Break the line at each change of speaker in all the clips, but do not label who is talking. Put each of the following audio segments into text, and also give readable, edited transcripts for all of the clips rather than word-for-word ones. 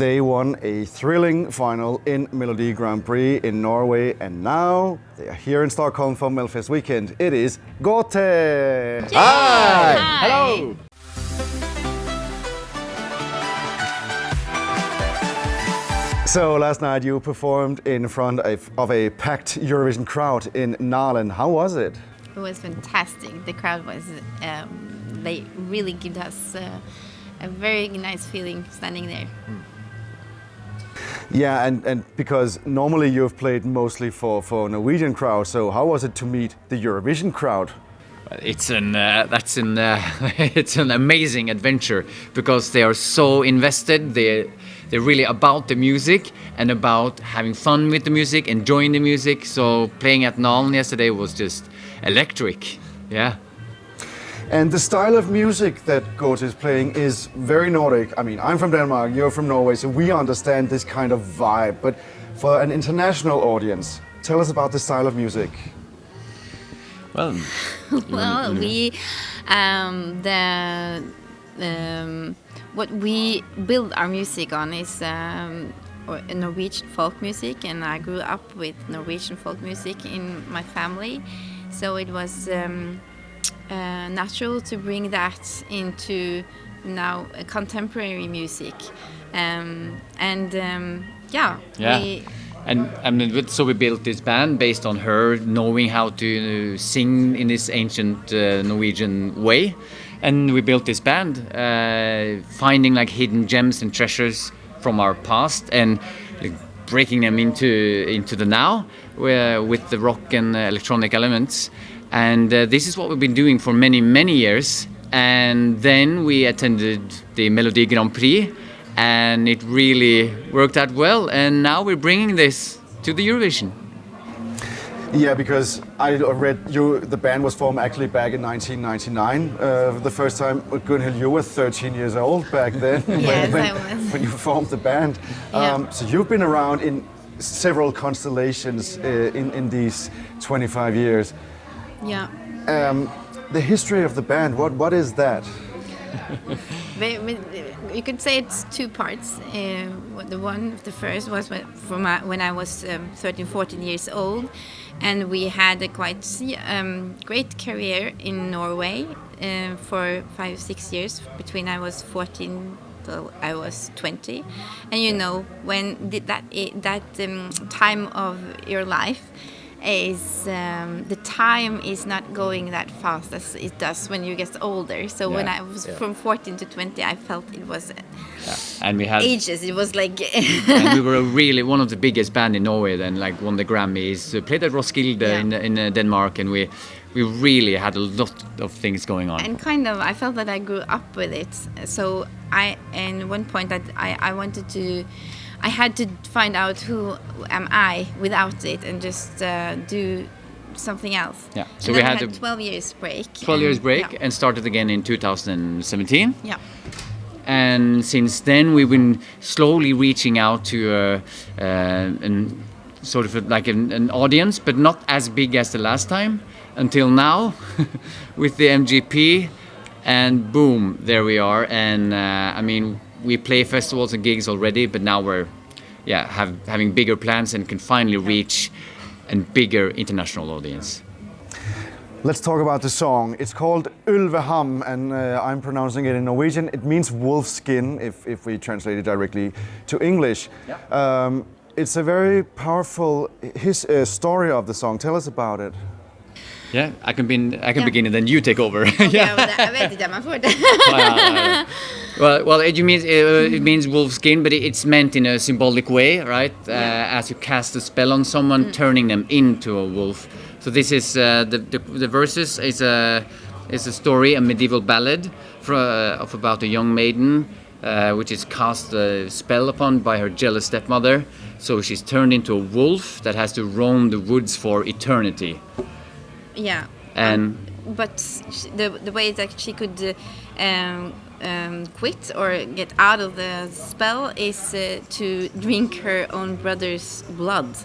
They won a thrilling final in Melodi Grand Prix in Norway, and now they are here in Stockholm for Melfest Wknd. It is Gåte!
Hi!
Hello! So last night you performed in front of a packed Eurovision crowd in Norway. How was it?
It was fantastic. The crowd was, they really gave us a very nice feeling standing there.
Yeah, and because normally you've played mostly for Norwegian crowd, so how was it to meet the Eurovision crowd?
It's it's an amazing adventure because they are so invested. They're really about the music and about having fun with the music, enjoying the music. So playing at Nalen yesterday was just electric. Yeah.
And the style of music that Gåte is playing is very Nordic. I mean, I'm from Denmark, you're from Norway, so we understand this kind of vibe. But for an international audience, tell us about the style of music.
Well,
What we build our music on is Norwegian folk music, and I grew up with Norwegian folk music in my family, so it was natural to bring that into now contemporary music,
So we built this band based on her knowing how to sing in this ancient Norwegian way. And we built this band, finding like hidden gems and treasures from our past and breaking them into the now with the rock and electronic elements. And this is what we've been doing for many, many years. And then we attended the Melodi Grand Prix, and it really worked out well. And now we're bringing this to the Eurovision.
Yeah, because I read the band was formed actually back in 1999. The first time, Gunhild, you were 13 years old back then.
Yes, I was.
When you formed the band.
Yeah.
So you've been around in several constellations in these 25 years.
Yeah.
The history of the band, what is that?
You could say it's two parts. The first was when I was 13, 14 years old, and we had a quite great career in Norway for 5-6 years between I was 14 till I was 20. And you know, when that time of your life is the time is not going that fast as it does when you get older. So when I was from 14 to 20, I felt it was
and we had
ages. It was like
and we were really one of the biggest band in Norway then, like won the Grammys, played at Roskilde in Denmark, and we really had a lot of things going on.
And kind of, I felt that I grew up with it. So and one point that I had to find out who am I without it and just do something else.
Yeah. So
and
we
had
had
a 12 years break.
12 years break and started again in 2017.
Yeah.
And since then we've been slowly reaching out to sort of like an audience, but not as big as the last time until now with the MGP, and boom, there we are. And I mean, we play festivals and gigs already, but now we're having bigger plans and can finally reach a bigger international audience.
Let's talk about the song. It's called Ulveham, and I'm pronouncing it in Norwegian. It means wolf skin if we translate it directly to English. Yeah. It's a very powerful story of the song. Tell us about it.
Yeah, I can begin and then you take over. Well, it means wolf skin, but it's meant in a symbolic way, right? As you cast a spell on someone, turning them into a wolf. So this is the verses is a story, a medieval ballad of about a young maiden, which is cast a spell upon by her jealous stepmother. So she's turned into a wolf that has to roam the woods for eternity.
Yeah.
And
but the way that she could quit or get out of the spell is to drink her own brother's blood.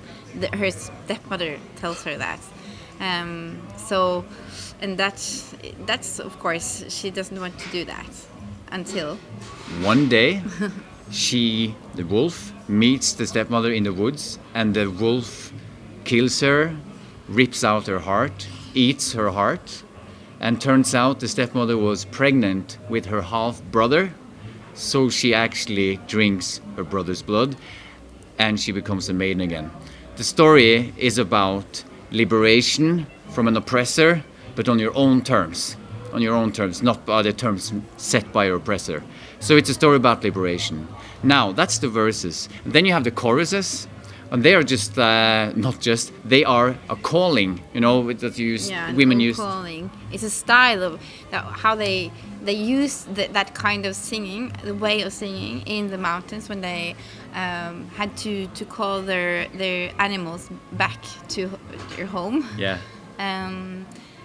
Her stepmother tells her that. So, and that's of course she doesn't want to do that until
one day the wolf, meets the stepmother in the woods, and the wolf kills her, rips out her heart, eats her heart, and turns out the stepmother was pregnant with her half-brother, so she actually drinks her brother's blood, and she becomes a maiden again. The story is about liberation from an oppressor, but on your own terms, not by the terms set by your oppressor. So it's a story about liberation. Now, that's the verses. And then you have the choruses, and they are just, they are a calling, that women use.
Calling. It's a style of how they use that kind of singing, the way of singing in the mountains when they had to call their animals back to their home.
Yeah.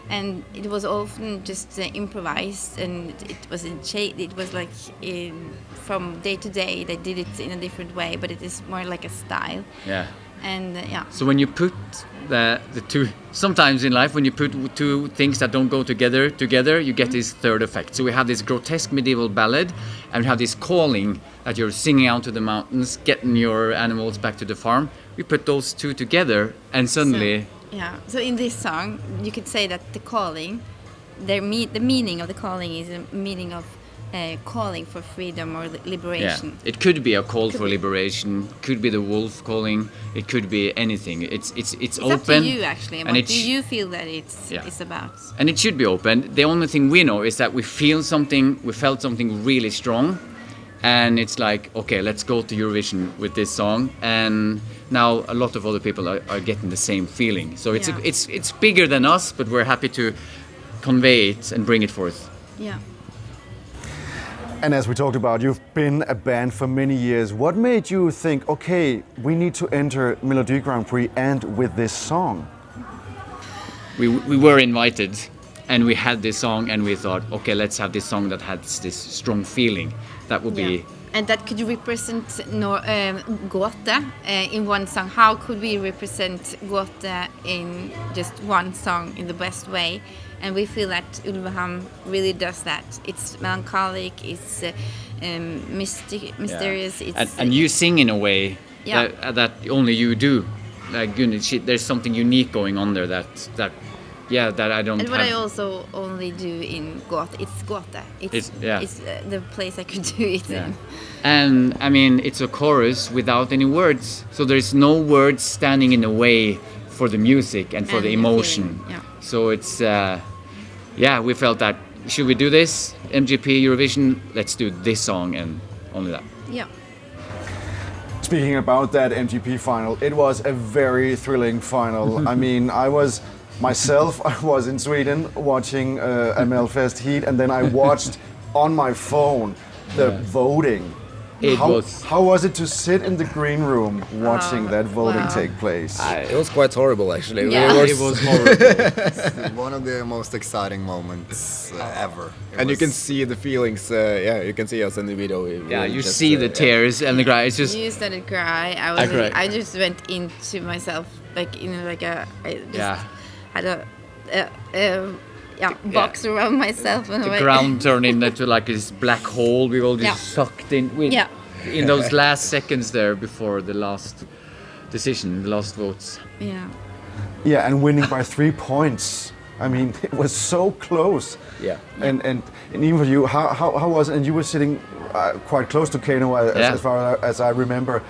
And it was often just improvised, and it was from day to day they did it in a different way, but it is more like a style.
Yeah.
And
So when you put the two, sometimes in life when you put two things that don't go together, you get this third effect. So we have this grotesque medieval ballad, and we have this calling that you're singing out to the mountains, getting your animals back to the farm. We put those two together, and suddenly.
So in this song, you could say that the calling, the meaning of the calling is a meaning of calling for freedom or liberation.
Yeah. It could be a call for liberation. Could be the wolf calling. It could be anything. It's open.
Up to you actually. And what do you feel that it's about?
And it should be open. The only thing we know is that we felt something really strong, and it's like, okay, let's go to Eurovision with this song. And now a lot of other people are getting the same feeling. So it's bigger than us, but we're happy to convey it and bring it forth.
Yeah.
And as we talked about, you've been a band for many years. What made you think, okay, we need to enter Melodi Grand Prix and with this song?
We were invited, and we had this song, and we thought, okay, let's have this song that has this strong feeling. That would be.
And that could represent Gåte in one song. How could we represent Gåte in just one song in the best way? And we feel that Ulveham really does that. It's melancholic, it's mysterious. It's,
and you sing in a way that only you do. Like, there's something unique going on there that I don't.
And what I also only do in Gåte, it's Gåte. It's the place I could do it in.
And I mean, it's a chorus without any words, so there's no words standing in the way for the music and for the emotion. So it's we felt that, should we do this MGP Eurovision? Let's do this song and only that.
Yeah.
Speaking about that MTP final, it was a very thrilling final. I mean, I was in Sweden watching a Melfest heat, and then I watched on my phone the voting. How was it to sit in the green room watching that voting take place?
It was quite horrible, actually.
Yeah.
It was horrible.
One of the most exciting moments ever.
You can see the feelings. You can see us in the video.
You see the tears and the cry. It's just.
You started to cry. I just went into myself, had a box around myself, and
the ground turned into like this black hole. We all just sucked in in those last seconds there before the last decision, the last votes.
Yeah, and winning by 3 points. I mean, it was so close.
Yeah.
And even for you, how was it? And you were sitting quite close to Kano, as far as I remember.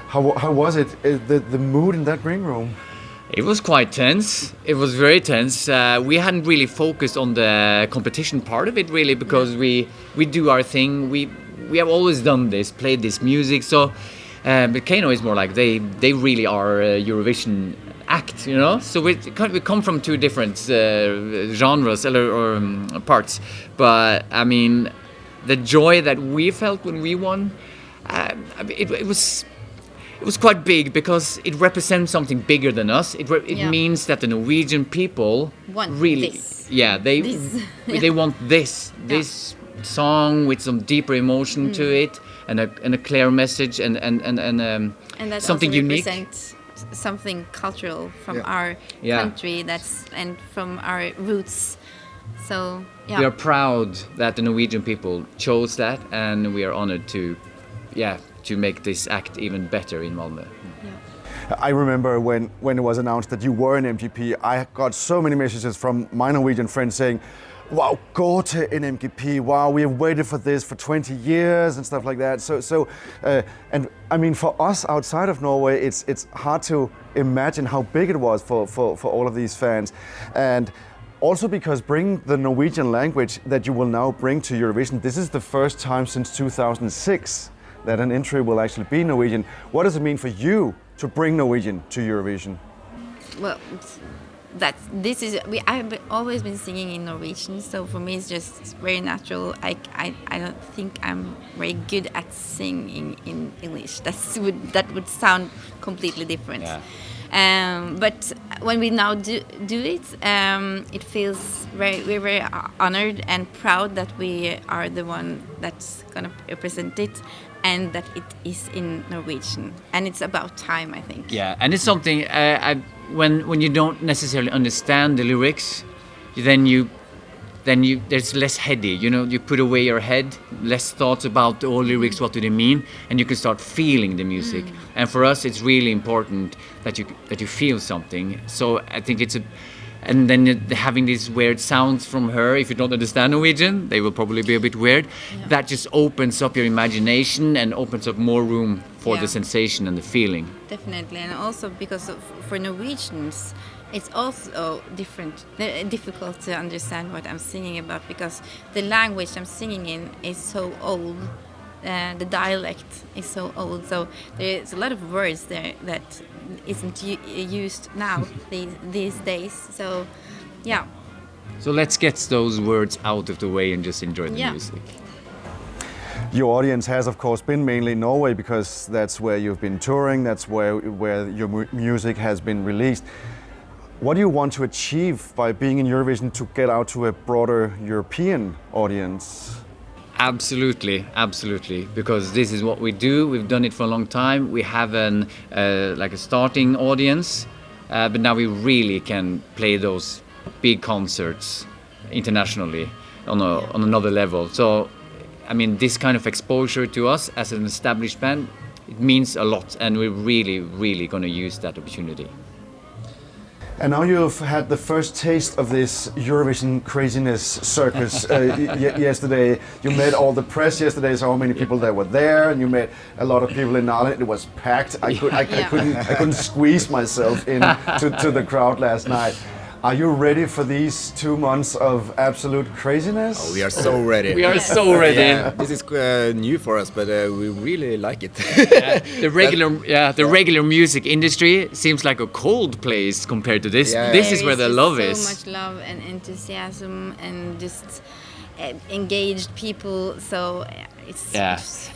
How was it? The mood in that green room?
It was quite tense. It was very tense. We hadn't really focused on the competition part of it, really, because we do our thing. We have always done this, played this music. So, but Kano is more like they really are a Eurovision act, So we come from two different genres or parts. But I mean, the joy that we felt when we won, it was quite big, because it represents something bigger than us. It means that the Norwegian people really, they want this song with some deeper emotion to it, and a clear message, and
that
something
also
unique.
Represents something cultural from our country, and from our roots. So
we are proud that the Norwegian people chose that, and we are honored to to make this act even better in Malmö.
I remember when it was announced that you were in MTP, I got so many messages from my Norwegian friends saying, wow, Gåte in MTP, wow, we have waited for this for 20 years and stuff like that. And I mean, for us outside of Norway, it's hard to imagine how big it was for all of these fans. And also because bring the Norwegian language that you will now bring to Eurovision, this is the first time since 2006 that an entry will actually be Norwegian. What does it mean for you to bring Norwegian to Eurovision?
Well, I've always been singing in Norwegian, so for me it's just very natural. I don't think I'm very good at singing in English. That would sound completely different.
Yeah.
But when we now do it, it feels we're very honored and proud that we are the one that's gonna represent it, and that it is in Norwegian, and it's about time, I think.
Yeah, and it's something when you don't necessarily understand the lyrics, then there's less heady. You know, you put away your head, less thoughts about all lyrics, what do they mean, and you can start feeling the music. And for us, it's really important that you feel something. So I think and then having these weird sounds from her, if you don't understand Norwegian, they will probably be a bit weird. Yeah. That just opens up your imagination and opens up more room for the sensation and the feeling.
Definitely, and also because for Norwegians, it's also difficult to understand what I'm singing about, because the language I'm singing in is so old. The dialect is so old, so there's a lot of words there that isn't used now these days. So, yeah.
So let's get those words out of the way and just enjoy the music.
Your audience has, of course, been mainly Norway, because that's where you've been touring, that's where your music has been released. What do you want to achieve by being in Eurovision to get out to a broader European audience?
Absolutely, because this is what we do. We've done it for a long time. We have a starting audience, but now we really can play those big concerts internationally on another level. So, I mean, this kind of exposure to us as an established band, it means a lot, and we're really going to use that opportunity.
And now you've had the first taste of this Eurovision craziness circus yesterday. You met all the press yesterday, so many people that were there, and you met a lot of people in Ireland. It was packed. I couldn't squeeze myself in to the crowd last night. Are you ready for these 2 months of absolute craziness?
Oh, we are so ready.
We are so ready.
Yeah, this is new for us, but we really like it.
The regular music industry seems like a cold place compared to this.
Yeah.
This is where the love is.
So much love and enthusiasm and just engaged people. So it feels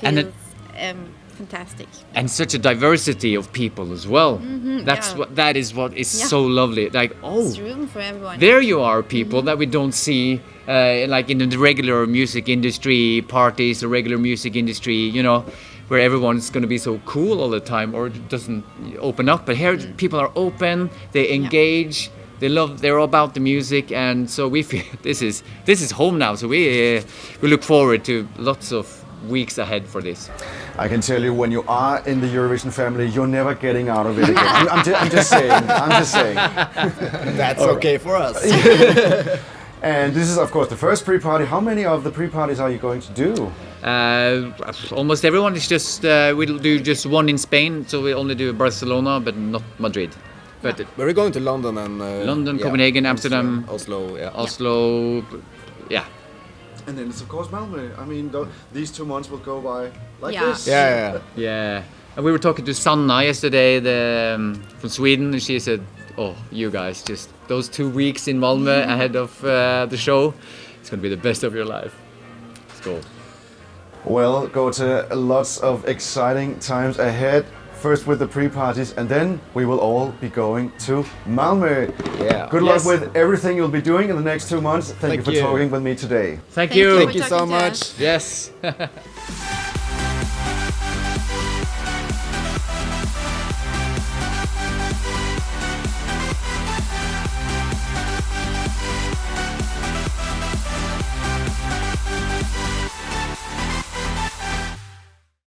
fantastic.
And such a diversity of people as well. That is what is so lovely. Like,
there's room for everyone.
There you are, people that we don't see like in the regular music industry parties, the regular music industry, you know, where everyone's going to be so cool all the time or doesn't open up. But here people are open, they engage, they're all about the music, and so we feel this is home now. So we look forward to lots of weeks ahead for this.
I can tell you, when you are in the Eurovision family, you're never getting out of it again. I'm just saying.
That's okay for us.
And this is, of course, the first pre-party. How many of the pre-parties are you going to do?
Almost everyone is just, we'll do just one in Spain, so we only do Barcelona, but not Madrid. But
we're going to London and
Copenhagen, Amsterdam,
Oslo,
yeah.
And then it's, of course, Malmö. I mean, these 2 months will go by like this.
Yeah. And we were talking to Sanna yesterday from Sweden, and she said, oh, you guys, just those 2 weeks in Malmö ahead of the show, it's going to be the best of your life. Let's go.
Well, Gåte, lots of exciting times ahead. First with the pre-parties, and then we will all be going to Malmö.
Yeah.
Good luck with everything you'll be doing in the next 2 months. Thank you for talking with me today.
Thank you.
Thank you so much.
Yes.